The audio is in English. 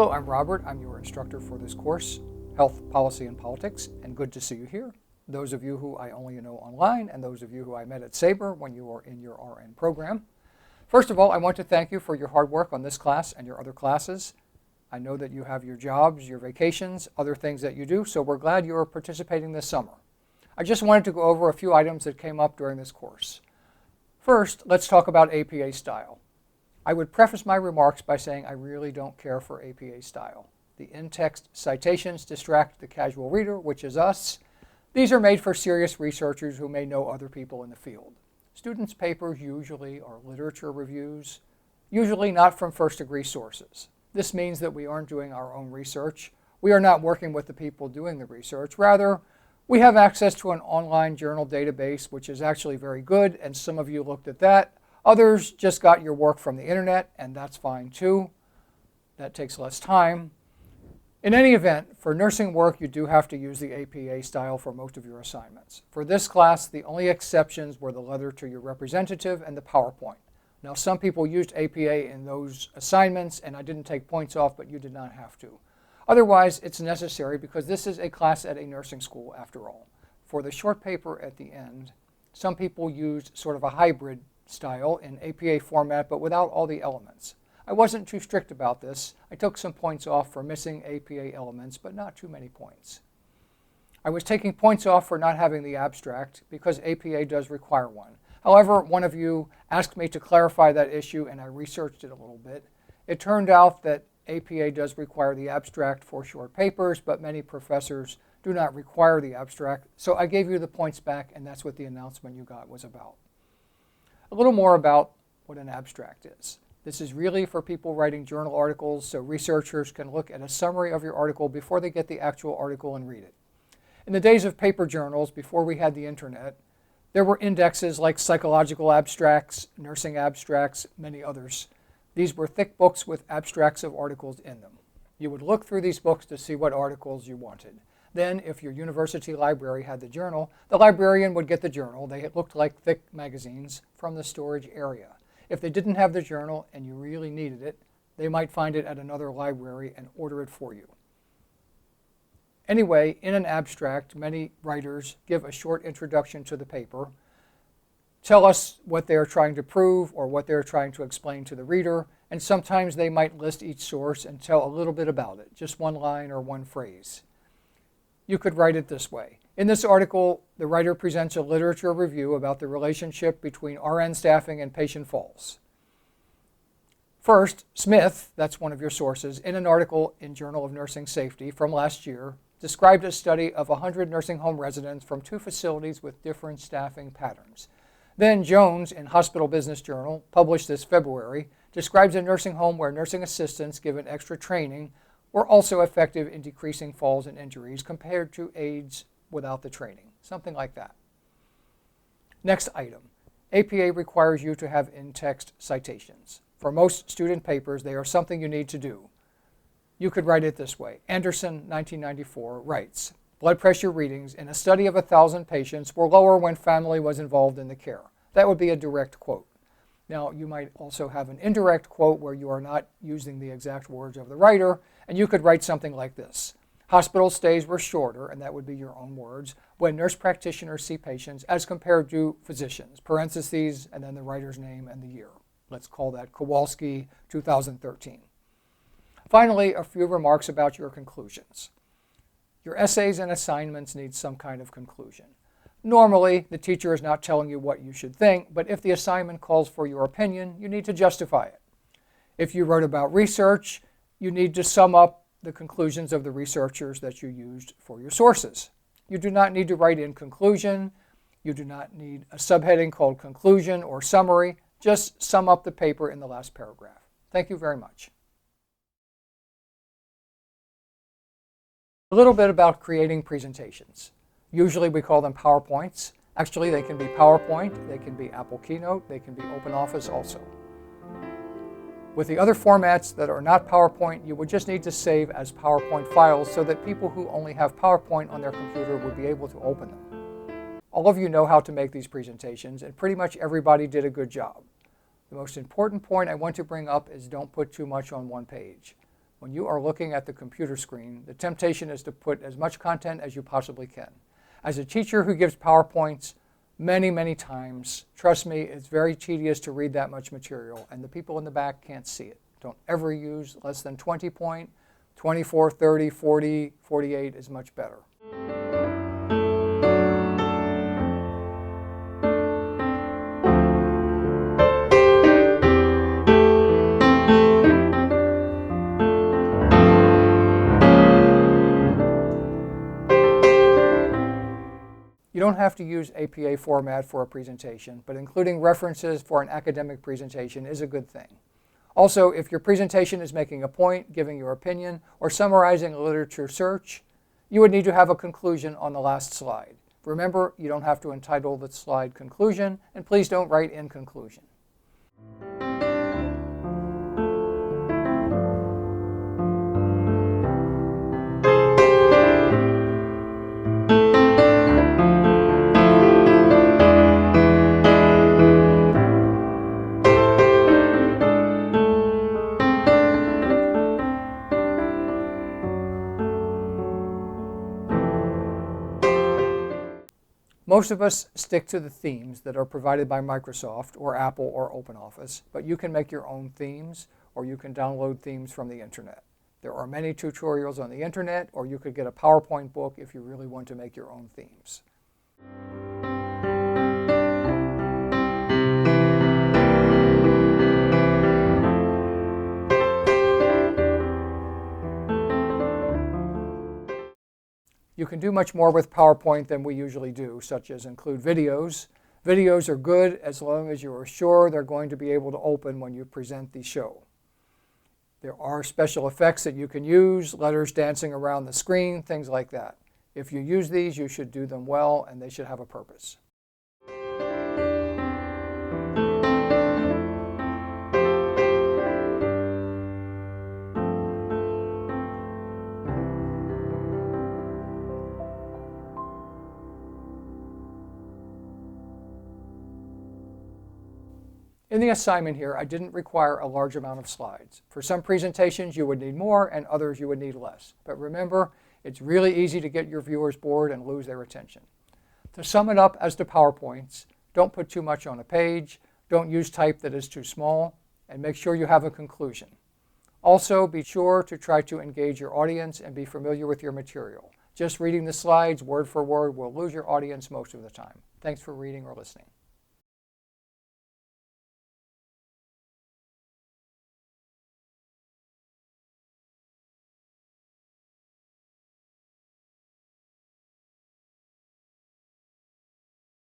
Hello, I'm Robert. I'm your instructor for this course, Health, Policy, and Politics, and good to see you here. Those of you who I only know online, and those of you who I met at Sabre when you were in your RN program. First of all, I want to thank you for your hard work on this class and your other classes. I know that you have your jobs, your vacations, other things that you do, so we're glad you're participating this summer. I just wanted to go over a few items that came up during this course. First, let's talk about APA style. I would preface my remarks by saying I really don't care for APA style. The in-text citations distract the casual reader, which is us. These are made for serious researchers who may know other people in the field. Students' papers usually are literature reviews, usually not from first-degree sources. This means that we aren't doing our own research. We are not working with the people doing the research. Rather, we have access to an online journal database, which is actually very good, and some of you looked at that. Others just got your work from the internet, and that's fine too. That takes less time. In any event, for nursing work, you do have to use the APA style for most of your assignments. For this class, the only exceptions were the letter to your representative and the PowerPoint. Now, some people used APA in those assignments, and I didn't take points off, but you did not have to. Otherwise, it's necessary because this is a class at a nursing school, after all. For the short paper at the end, some people used sort of a hybrid style in APA format, but without all the elements. I wasn't too strict about this. I took some points off for missing APA elements, but not too many points. I was taking points off for not having the abstract because APA does require one. However, one of you asked me to clarify that issue, and I researched it a little bit. It turned out that APA does require the abstract for short papers, but many professors do not require the abstract. So I gave you the points back, and that's what the announcement you got was about. A little more about what an abstract is. This is really for people writing journal articles, so researchers can look at a summary of your article before they get the actual article and read it. In the days of paper journals, before we had the internet, there were indexes like psychological abstracts, nursing abstracts, many others. These were thick books with abstracts of articles in them. You would look through these books to see what articles you wanted. Then, if your university library had the journal, the librarian would get the journal. They looked like thick magazines from the storage area. If they didn't have the journal and you really needed it, they might find it at another library and order it for you. Anyway, in an abstract, many writers give a short introduction to the paper, tell us what they're trying to prove or what they're trying to explain to the reader, and sometimes they might list each source and tell a little bit about it, just one line or one phrase. You could write it this way. In this article, the writer presents a literature review about the relationship between RN staffing and patient falls. First, Smith, that's one of your sources, in an article in Journal of Nursing Safety from last year, described a study of 100 nursing home residents from 2 facilities with different staffing patterns. Then Jones, in Hospital Business Journal, published this February, describes a nursing home where nursing assistants given extra training were also effective in decreasing falls and injuries compared to aides without the training, something like that. Next item, APA requires you to have in-text citations. For most student papers, they are something you need to do. You could write it this way. Anderson, 1994, writes, blood pressure readings in a study of 1,000 patients were lower when family was involved in the care. That would be a direct quote. Now, you might also have an indirect quote where you are not using the exact words of the writer, and you could write something like this. Hospital stays were shorter, and that would be your own words, when nurse practitioners see patients as compared to physicians, parentheses, and then the writer's name and the year. Let's call that Kowalski 2013. Finally, a few remarks about your conclusions. Your essays and assignments need some kind of conclusion. Normally, the teacher is not telling you what you should think, but if the assignment calls for your opinion, you need to justify it. If you wrote about research, you need to sum up the conclusions of the researchers that you used for your sources. You do not need to write in conclusion. You do not need a subheading called conclusion or summary. Just sum up the paper in the last paragraph. Thank you very much. A little bit about creating presentations. Usually we call them PowerPoints. Actually, they can be PowerPoint, they can be Apple Keynote, they can be OpenOffice also. With the other formats that are not PowerPoint, you would just need to save as PowerPoint files so that people who only have PowerPoint on their computer would be able to open them. All of you know how to make these presentations, and pretty much everybody did a good job. The most important point I want to bring up is don't put too much on one page. When you are looking at the computer screen, the temptation is to put as much content as you possibly can. As a teacher who gives PowerPoints many times, trust me, it's very tedious to read that much material, and the people in the back can't see it. Don't ever use less than 20 point. 24, 30, 40, 48 is much better. You don't have to use APA format for a presentation, but including references for an academic presentation is a good thing. Also, if your presentation is making a point, giving your opinion, or summarizing a literature search, you would need to have a conclusion on the last slide. Remember, you don't have to entitle the slide conclusion, and please don't write in conclusion. Most of us stick to the themes that are provided by Microsoft or Apple or OpenOffice, but you can make your own themes, or you can download themes from the internet. There are many tutorials on the internet, or you could get a PowerPoint book if you really want to make your own themes. You can do much more with PowerPoint than we usually do, such as include videos. Videos are good as long as you are sure they're going to be able to open when you present the show. There are special effects that you can use, letters dancing around the screen, things like that. If you use these, you should do them well, and they should have a purpose. In the assignment here, I didn't require a large amount of slides. For some presentations, you would need more, and others you would need less. But remember, it's really easy to get your viewers bored and lose their attention. To sum it up as to PowerPoints, don't put too much on a page, don't use type that is too small, and make sure you have a conclusion. Also, be sure to try to engage your audience and be familiar with your material. Just reading the slides word for word will lose your audience most of the time. Thanks for reading or listening.